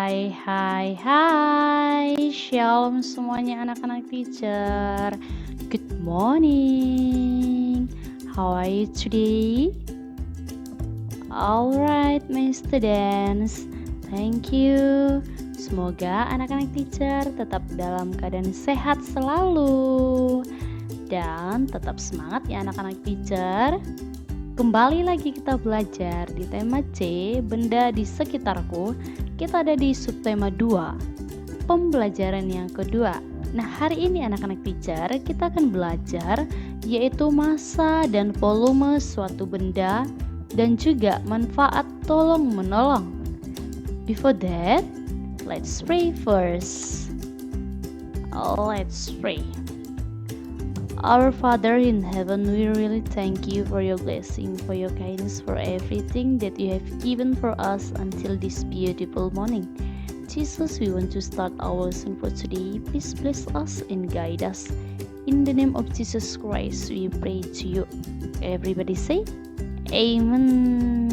Hai, Shalom semuanya anak-anak teacher. Good morning. How are you today? Alright, my students. Thank you. Semoga anak-anak teacher tetap dalam keadaan sehat selalu. Dan tetap semangat ya anak-anak teacher. Kembali lagi kita belajar di tema C, benda di sekitarku. Kita ada di subtema 2, pembelajaran yang kedua. Nah, hari ini anak-anak teacher kita akan belajar yaitu massa dan volume suatu benda dan juga manfaat tolong-menolong. Before that, let's pray first. Let's pray. Our Father in heaven, we really thank you for your blessing, for your kindness, for everything that you have given for us until this beautiful morning. Jesus, we want to start our lesson for today. Please bless us and guide us. In the name of Jesus Christ, we pray to you. Everybody say, Amen.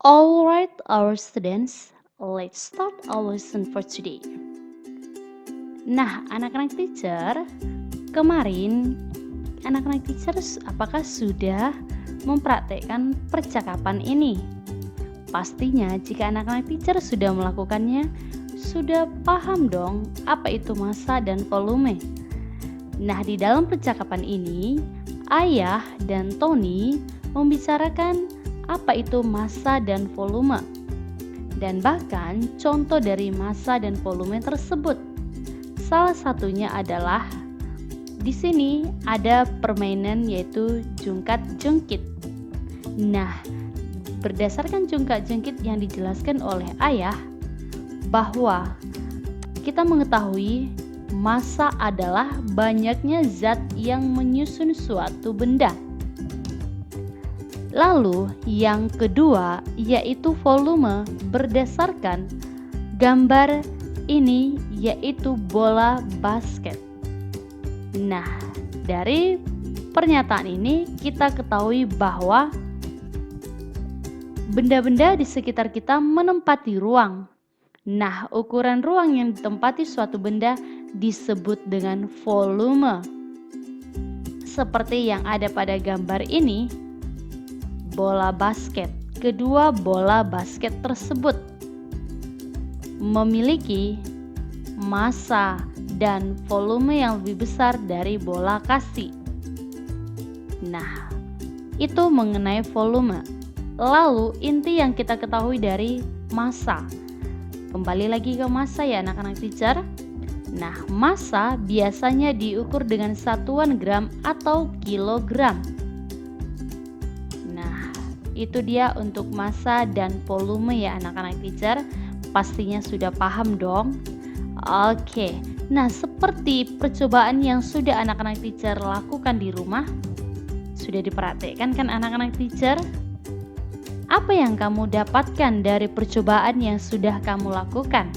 Alright, our students, let's start our lesson for today. Nah, anak-anak teacher, kemarin anak-anak teacher apakah sudah mempraktekkan percakapan ini? Pastinya jika anak-anak teacher sudah melakukannya, sudah paham dong apa itu massa dan volume. Nah, di dalam percakapan ini, Ayah dan Tony membicarakan apa itu massa dan volume. Dan bahkan contoh dari massa dan volume tersebut. Salah satunya adalah di sini ada permainan yaitu jungkat-jungkit. Nah, berdasarkan jungkat-jungkit yang dijelaskan oleh Ayah bahwa kita mengetahui massa adalah banyaknya zat yang menyusun suatu benda. Lalu yang kedua yaitu volume berdasarkan gambar ini yaitu bola basket. Nah, dari pernyataan ini kita ketahui bahwa benda-benda di sekitar kita menempati ruang. Nah, ukuran ruang yang ditempati suatu benda disebut dengan volume. Seperti yang ada pada gambar ini, bola basket. Kedua bola basket tersebut memiliki massa dan volume yang lebih besar dari bola kasti. Nah, itu mengenai volume. Lalu inti yang kita ketahui dari massa. Kembali lagi ke massa ya anak-anak teacher. Nah, massa biasanya diukur dengan satuan gram atau kilogram. Nah, itu dia untuk massa dan volume ya anak-anak teacher. Pastinya sudah paham dong. Oke, nah seperti percobaan yang sudah anak-anak teacher lakukan di rumah, sudah dipraktekkan kan anak-anak teacher? Apa yang kamu dapatkan dari percobaan yang sudah kamu lakukan?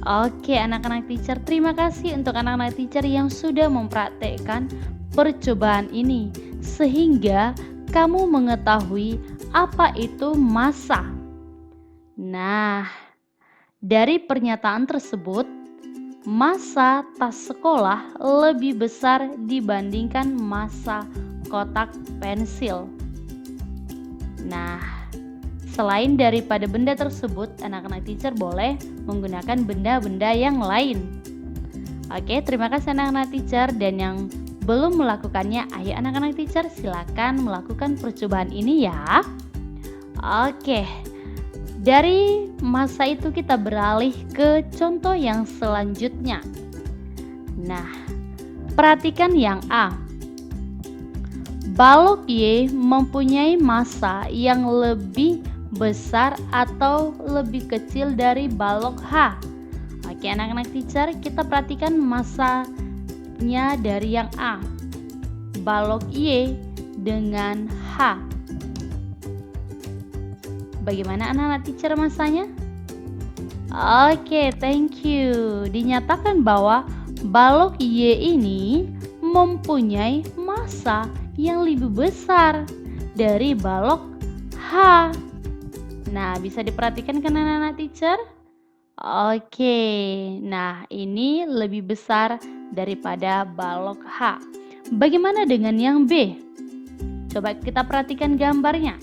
Oke anak-anak teacher, terima kasih untuk anak-anak teacher yang sudah mempraktekkan percobaan ini, sehingga kamu mengetahui apa itu massa. Nah, dari pernyataan tersebut, massa tas sekolah lebih besar dibandingkan massa kotak pensil. Nah, selain daripada benda tersebut, anak-anak teacher boleh menggunakan benda-benda yang lain. Oke, terima kasih anak-anak teacher, dan yang belum melakukannya, ayo anak-anak teacher silakan melakukan percobaan ini ya. Oke. Dari massa itu kita beralih ke contoh yang selanjutnya. Nah, perhatikan yang A. Balok Y mempunyai massa yang lebih besar atau lebih kecil dari balok H. Oke anak-anak teacher, kita perhatikan massanya dari yang A. Balok Y dengan H. Bagaimana anak-anak teacher massanya? Oke, thank you. Dinyatakan bahwa balok Y ini mempunyai massa yang lebih besar dari balok H. Nah, bisa diperhatikan kan anak-anak teacher? Oke, nah ini lebih besar daripada balok H. Bagaimana dengan yang B? Coba kita perhatikan gambarnya.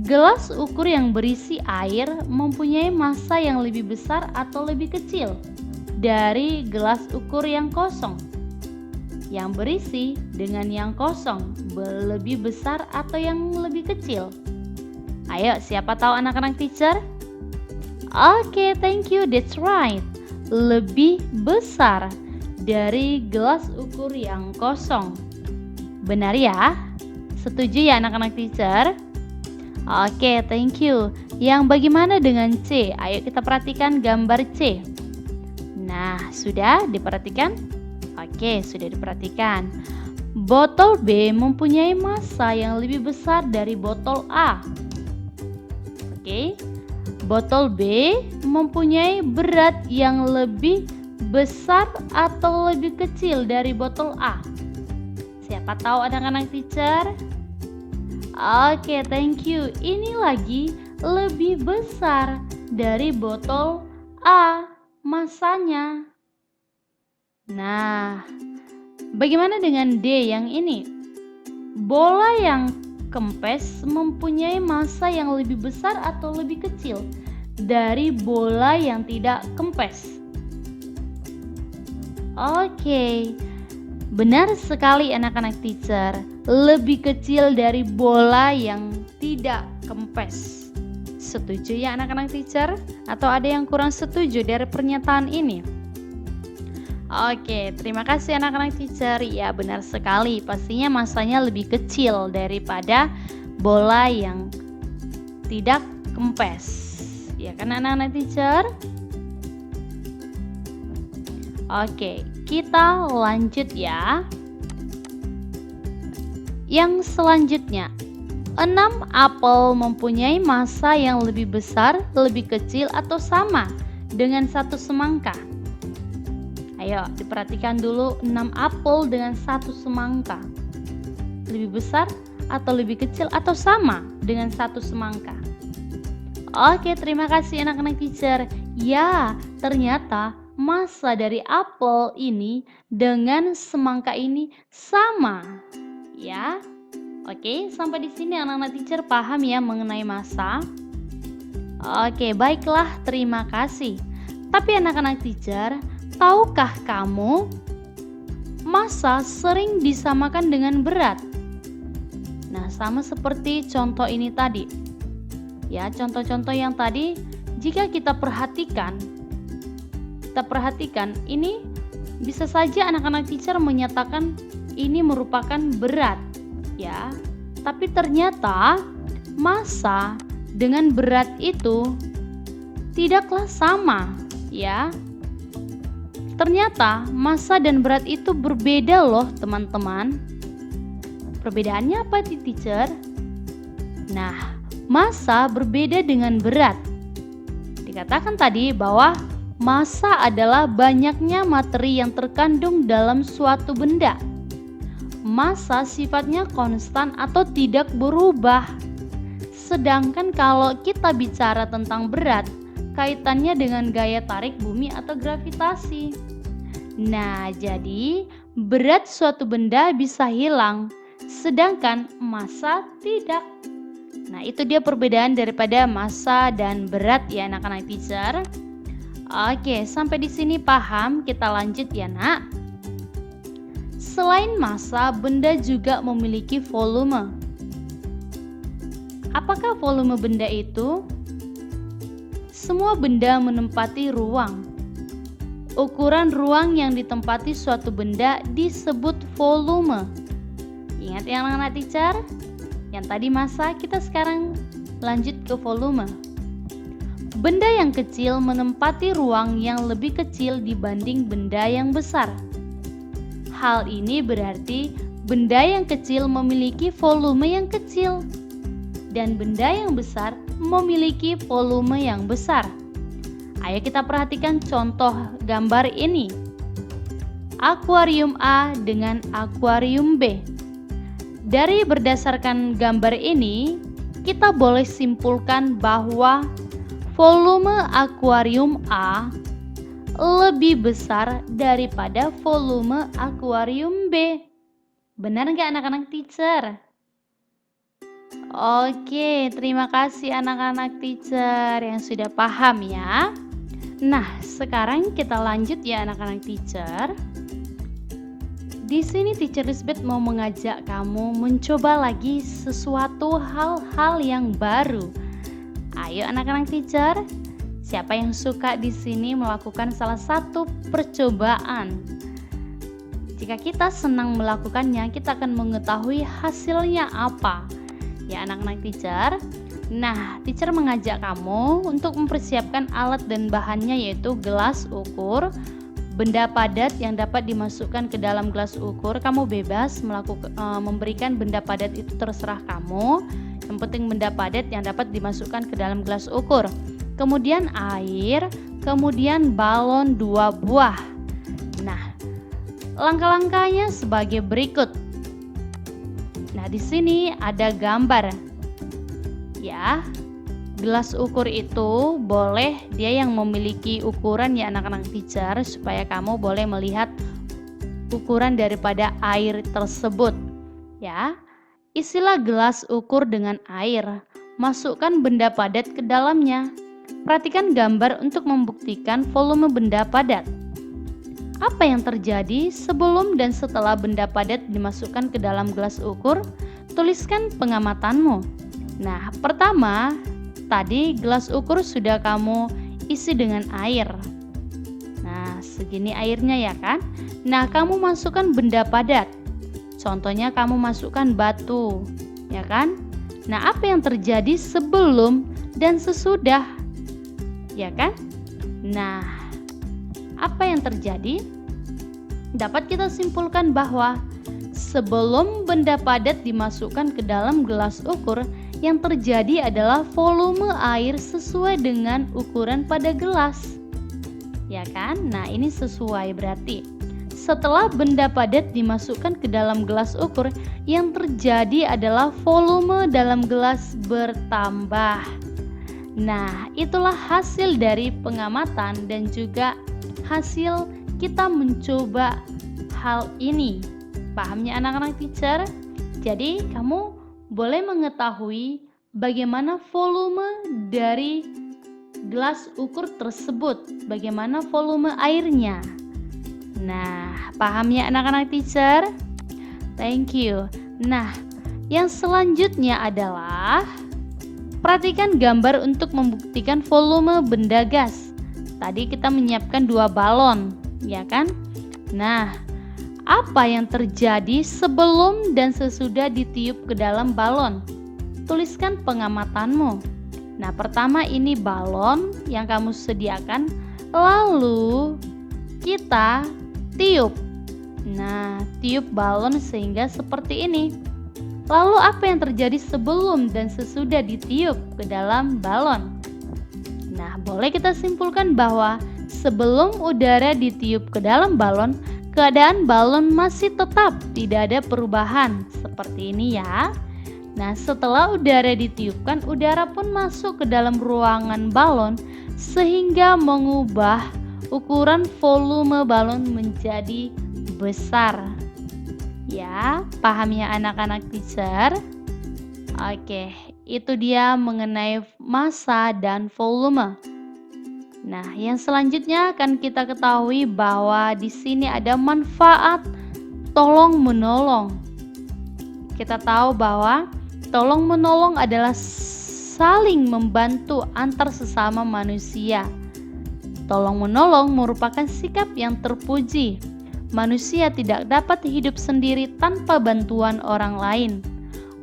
Gelas ukur yang berisi air mempunyai massa yang lebih besar atau lebih kecil dari gelas ukur yang kosong. Yang berisi dengan yang kosong lebih besar atau yang lebih kecil? Ayo, siapa tahu anak-anak teacher? Oke, thank you, that's right. Lebih besar dari gelas ukur yang kosong. Benar ya? Setuju ya anak-anak teacher? Oke, thank you. Yang bagaimana dengan C? Ayo kita perhatikan gambar C. Nah, sudah diperhatikan? Oke, sudah diperhatikan. Botol B mempunyai massa yang lebih besar dari botol A. Oke. Botol B mempunyai berat yang lebih besar atau lebih kecil dari botol A. Siapa tahu anak-anak teacher? Oke, thank you. Ini lagi lebih besar dari botol A massanya. Nah, bagaimana dengan D yang ini? Bola yang kempes mempunyai massa yang lebih besar atau lebih kecil dari bola yang tidak kempes? Oke, benar sekali anak-anak teacher. Lebih kecil dari bola yang tidak kempes. Setuju ya anak-anak teacher? Atau ada yang kurang setuju dari pernyataan ini? Oke, terima kasih anak-anak teacher. Ya, benar sekali. Pastinya massanya lebih kecil daripada bola yang tidak kempes. Ya kan anak-anak teacher? Oke, kita lanjut ya. Yang selanjutnya, 6 apel mempunyai massa yang lebih besar, lebih kecil, atau sama dengan 1 semangka. Ayo diperhatikan dulu 6 apel dengan 1 semangka. Lebih besar atau lebih kecil atau sama dengan 1 semangka? Oke, terima kasih anak-anak teacher. Ya, ternyata massa dari apel ini dengan semangka ini sama. Ya. Oke, sampai di sini anak-anak teacher paham ya mengenai massa? Oke, baiklah, terima kasih. Tapi anak-anak teacher, tahukah kamu massa sering disamakan dengan berat? Nah, sama seperti contoh ini tadi. Ya, contoh-contoh yang tadi jika kita perhatikan ini bisa saja anak-anak teacher menyatakan ini merupakan berat, ya. Tapi ternyata massa dengan berat itu tidaklah sama, ya. Ternyata massa dan berat itu berbeda loh, teman-teman. Perbedaannya apa, teacher? Nah, massa berbeda dengan berat. Dikatakan tadi bahwa massa adalah banyaknya materi yang terkandung dalam suatu benda. Massa sifatnya konstan atau tidak berubah. Sedangkan kalau kita bicara tentang berat, kaitannya dengan gaya tarik bumi atau gravitasi. Nah, jadi berat suatu benda bisa hilang, sedangkan massa tidak. Nah, itu dia perbedaan daripada massa dan berat ya anak-anak teacher. Oke, sampai di sini paham? Kita lanjut ya, Nak. Selain massa, benda juga memiliki volume. Apakah volume benda itu? Semua benda menempati ruang. Ukuran ruang yang ditempati suatu benda disebut volume. Ingat ya anak-anak teacher? Yang tadi massa, kita sekarang lanjut ke volume. Benda yang kecil menempati ruang yang lebih kecil dibanding benda yang besar. Hal ini berarti benda yang kecil memiliki volume yang kecil dan benda yang besar memiliki volume yang besar. Ayo kita perhatikan contoh gambar ini. Akuarium A dengan akuarium B. Dari berdasarkan gambar ini, kita boleh simpulkan bahwa volume akuarium A lebih besar daripada volume akuarium B. Benar nggak anak-anak teacher? Oke, terima kasih anak-anak teacher yang sudah paham ya. Nah, sekarang kita lanjut ya anak-anak teacher. Di sini Teacher Lisbeth mau mengajak kamu mencoba lagi sesuatu hal-hal yang baru. Ayo anak-anak teacher, siapa yang suka di sini melakukan salah satu percobaan? Jika kita senang melakukannya, kita akan mengetahui hasilnya apa. Ya anak-anak teacher. Nah, teacher mengajak kamu untuk mempersiapkan alat dan bahannya, yaitu gelas ukur, benda padat yang dapat dimasukkan ke dalam gelas ukur. Kamu bebas memberikan benda padat itu, terserah kamu. Yang penting benda padat yang dapat dimasukkan ke dalam gelas ukur. Kemudian air, kemudian balon 2 buah. Nah, langkah-langkahnya sebagai berikut. Nah, di sini ada gambar. Ya, gelas ukur itu boleh dia yang memiliki ukuran ya anak-anak teacher, supaya kamu boleh melihat ukuran daripada air tersebut. Ya, isilah gelas ukur dengan air. Masukkan benda padat ke dalamnya. Perhatikan gambar untuk membuktikan volume benda padat. Apa yang terjadi sebelum dan setelah benda padat dimasukkan ke dalam gelas ukur? Tuliskan pengamatanmu. Nah, pertama, tadi gelas ukur sudah kamu isi dengan air. Nah, segini airnya ya kan? Nah, kamu masukkan benda padat. Contohnya kamu masukkan batu, ya kan? Nah, apa yang terjadi sebelum dan sesudah? Ya kan? Nah, apa yang terjadi? Dapat kita simpulkan bahwa sebelum benda padat dimasukkan ke dalam gelas ukur, yang terjadi adalah volume air sesuai dengan ukuran pada gelas. Ya kan? Nah, ini sesuai berarti. Setelah benda padat dimasukkan ke dalam gelas ukur, yang terjadi adalah volume dalam gelas bertambah. Nah, itulah hasil dari pengamatan dan juga hasil kita mencoba hal ini. Pahamnya anak-anak teacher? Jadi kamu boleh mengetahui bagaimana volume dari gelas ukur tersebut, bagaimana volume airnya. Nah, paham ya anak-anak teacher? Thank you. Nah, yang selanjutnya adalah perhatikan gambar untuk membuktikan volume benda gas. Tadi kita menyiapkan 2 balon, ya kan? Nah, apa yang terjadi sebelum dan sesudah ditiup ke dalam balon? Tuliskan pengamatanmu. Nah, pertama ini balon yang kamu sediakan, lalu kita tiup. Nah, tiup balon sehingga seperti ini. Lalu apa yang terjadi sebelum dan sesudah ditiup ke dalam balon? Nah, boleh kita simpulkan bahwa sebelum udara ditiup ke dalam balon, keadaan balon masih tetap tidak ada perubahan seperti ini ya. Nah, setelah udara ditiupkan, udara pun masuk ke dalam ruangan balon sehingga mengubah ukuran volume balon menjadi besar. Ya, paham ya anak-anak teacher? Oke, itu dia mengenai massa dan volume. Nah, yang selanjutnya akan kita ketahui bahwa di sini ada manfaat tolong menolong. Kita tahu bahwa tolong menolong adalah saling membantu antar sesama manusia. Tolong menolong merupakan sikap yang terpuji. Manusia tidak dapat hidup sendiri tanpa bantuan orang lain.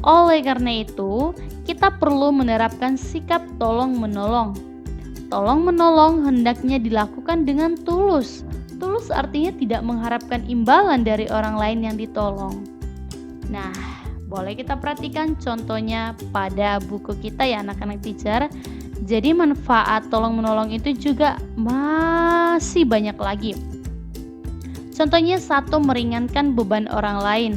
Oleh karena itu, kita perlu menerapkan sikap tolong menolong. Tolong menolong hendaknya dilakukan dengan tulus. Tulus artinya tidak mengharapkan imbalan dari orang lain yang ditolong. Nah, boleh kita perhatikan contohnya pada buku kita ya anak-anak teacher. Jadi manfaat tolong menolong itu juga masih banyak lagi. Contohnya 1, meringankan beban orang lain.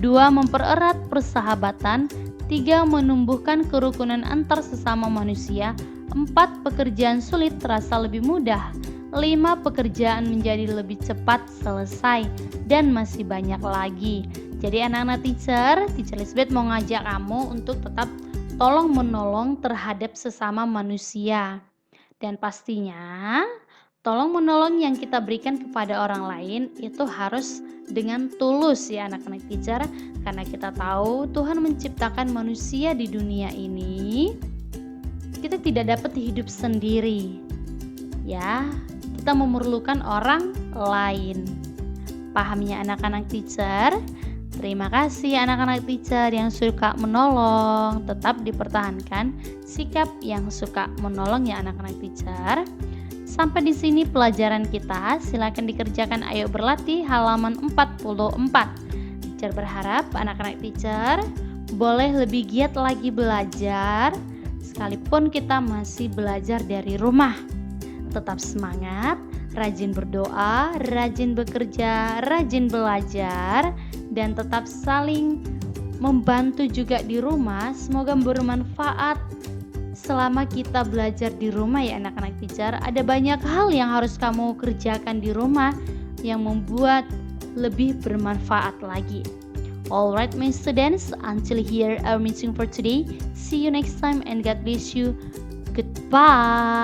2, mempererat persahabatan. 3. Menumbuhkan kerukunan antar sesama manusia. 4. Pekerjaan sulit terasa lebih mudah. 5. Pekerjaan menjadi lebih cepat selesai. Dan masih banyak lagi. Jadi anak-anak teacher Elizabeth mau ngajak kamu untuk tetap tolong menolong terhadap sesama manusia. Dan pastinya tolong menolong yang kita berikan kepada orang lain itu harus dengan tulus ya anak-anak teacher, karena kita tahu Tuhan menciptakan manusia di dunia ini. Kita tidak dapat hidup sendiri. Ya, kita memerlukan orang lain. Paham ya anak-anak teacher? Terima kasih anak-anak teacher yang suka menolong. Tetap dipertahankan sikap yang suka menolong ya anak-anak teacher. Sampai di sini pelajaran kita. Silakan dikerjakan. Ayo berlatih halaman 44. Teacher berharap anak-anak teacher boleh lebih giat lagi belajar sekalipun kita masih belajar dari rumah. Tetap semangat, rajin berdoa, rajin bekerja, rajin belajar, dan tetap saling membantu juga di rumah. Semoga bermanfaat selama kita belajar di rumah ya anak-anak teacher. Ada banyak hal yang harus kamu kerjakan di rumah yang membuat lebih bermanfaat lagi. Alright my students, until here our meeting for today. See you next time and God bless you. Goodbye.